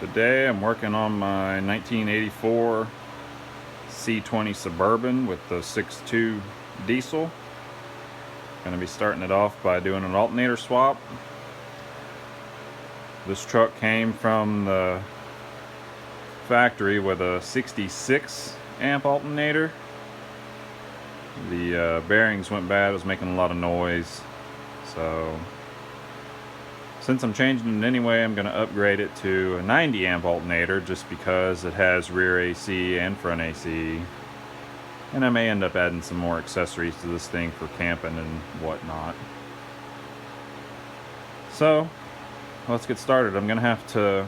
Today I'm working on my 1984 C20 Suburban with the 6.2 diesel. Going to be starting it off by doing an alternator swap. This truck came from the factory with a 66 amp alternator. The bearings went bad, it was making a lot of noise. So since I'm changing it anyway, I'm going to upgrade it to a 90 amp alternator just because it has rear AC and front AC. And I may end up adding some more accessories to this thing for camping and whatnot. So let's get started. I'm going to have to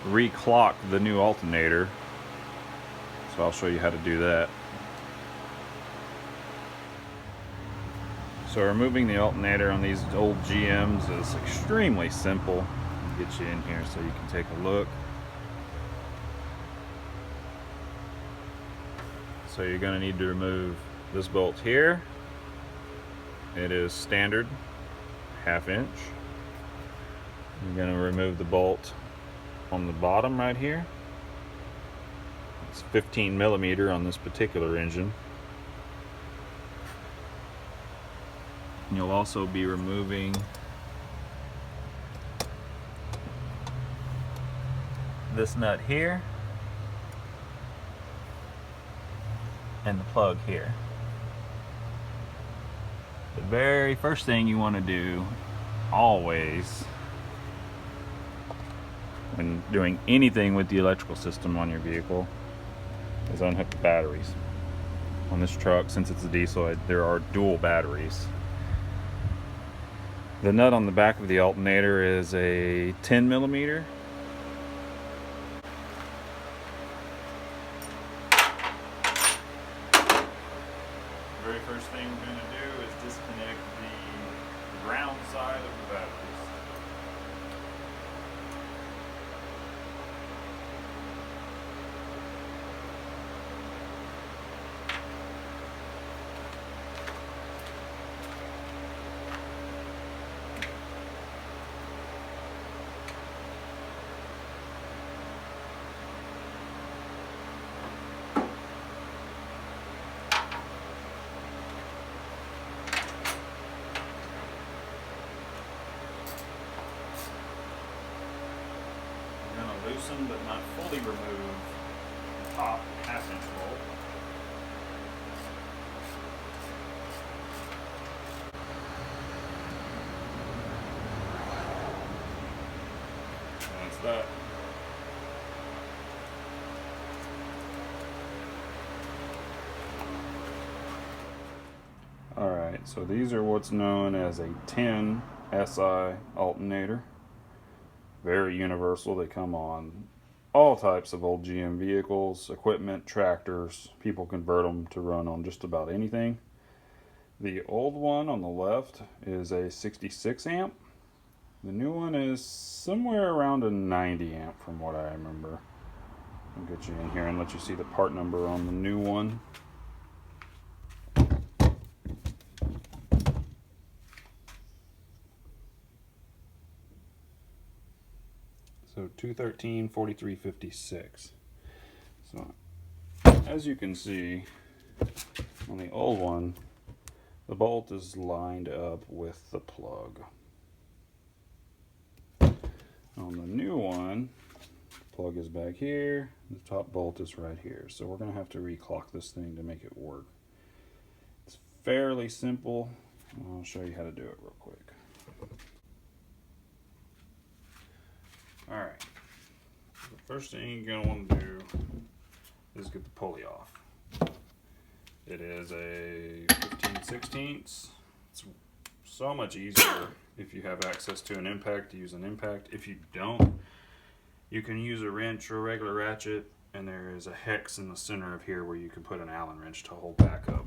reclock the new alternator. So I'll show you how to do that. So removing the alternator on these old GMs is extremely simple. I'll get you in here so you can take a look. So you're going to need to remove this bolt here. It is standard, 1/2 inch. You're going to remove the bolt on the bottom right here. It's 15 millimeter on this particular engine. And you'll also be removing this nut here and the plug here. The very first thing you want to do always when doing anything with the electrical system on your vehicle is unhook the batteries. On this truck, since it's a diesel, there are dual batteries. The nut on the back of the alternator is a 10 millimeter. The very first thing we're going to do is disconnect the ground side of the batteries. Loosen but not fully remove the top 1/2 inch bolt. That's that. Alright, so these are what's known as a 10 SI alternator. Very universal. They come on all types of old GM vehicles, equipment, tractors. People convert them to run on just about anything. The old one on the left is a 66 amp. The new one is somewhere around a 90 amp from what I remember. I'll get you in here and let you see the part number on the new one. So 213 4356. So as you can see on the old one, the bolt is lined up with the plug. On the new one, the plug is back here, the top bolt is right here. So we're going to have to reclock this thing to make it work. It's fairly simple. I'll show you how to do it real quick. Alright, the first thing you're going to want to do is get the pulley off. It is a 15/16. It's so much easier if you have access to an impact to use an impact. If you don't, you can use a wrench or a regular ratchet, and there is a hex in the center of here where you can put an Allen wrench to hold back up.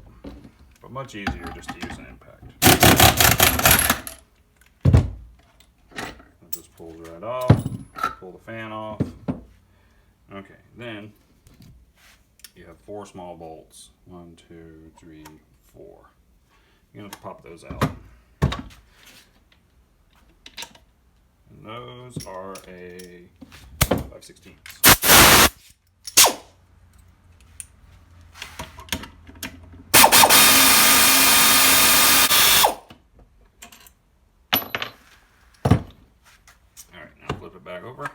But much easier just to use an impact. It just pulls right off. Pull the fan off. Okay, then you have 4 small bolts. 1, 2, 3, 4. You're going to have to pop those out. And those are a 5/16. Alright, now flip it back over.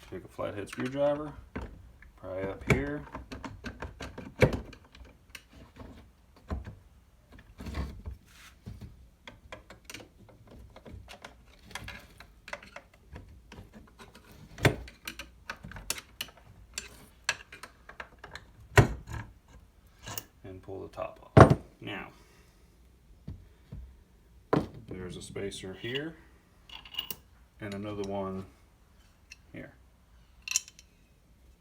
Take a flathead screwdriver, pry up here. And pull the top off. Now, there's a spacer here and another one here.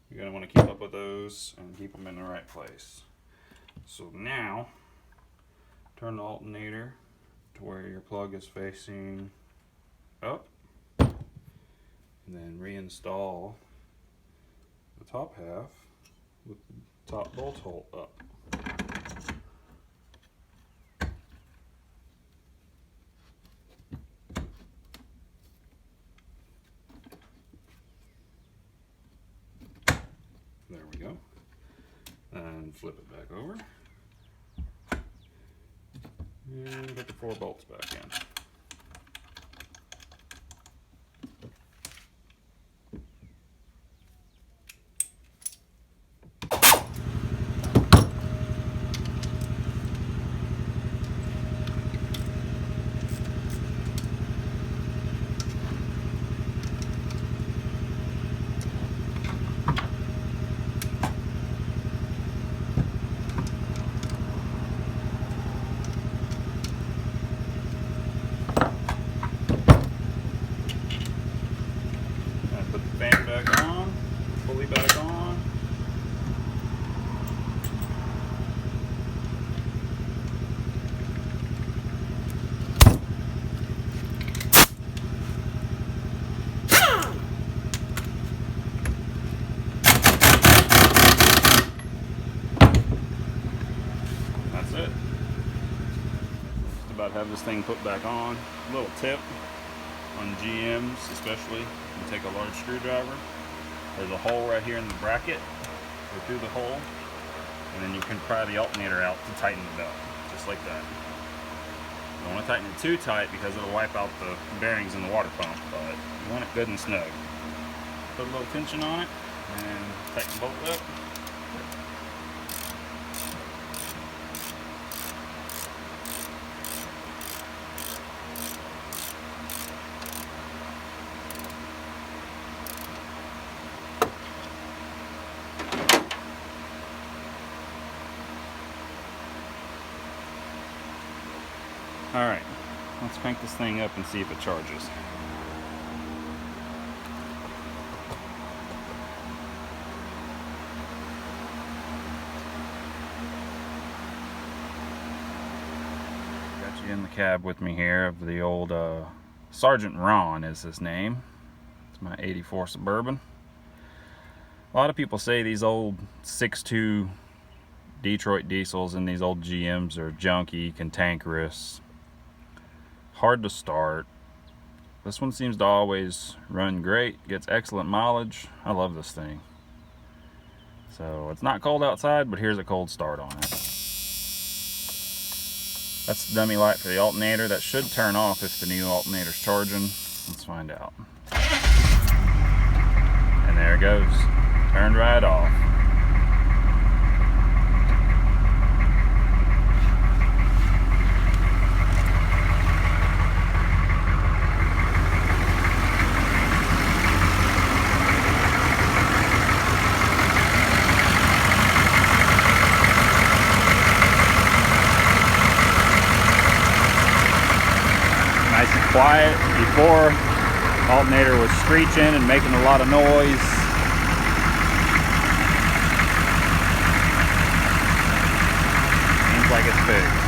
You're going to want to keep up with those and keep them in the right place. So now, turn the alternator to where your plug is facing up, and then reinstall the top half with the top bolt hole up. There we go. And flip it back over. And put the 4 bolts back in. Fan back on, fully back on. That's it. Just about have this thing put back on. A little tip on GMs, especially, you take a large screwdriver, there's a hole right here in the bracket, go through the hole, and then you can pry the alternator out to tighten the belt, just like that. You don't want to tighten it too tight because it'll wipe out the bearings in the water pump, but you want it good and snug. Put a little tension on it, and tighten the bolt up. Alright, let's crank this thing up and see if it charges. Got you in the cab with me here of the old Sergeant Ron is his name. It's my 84 Suburban. A lot of people say these old 6.2 Detroit diesels and these old GMs are junky, cantankerous, hard to start. This one seems to always run great, gets excellent mileage. I love this thing. So it's not cold outside, but here's a cold start on it. That's the dummy light for the alternator. That should turn off if the new alternator's charging. Let's find out. And there it goes. Turned right off. Nice and quiet. Before, alternator was screeching and making a lot of noise. Seems like it's fixed.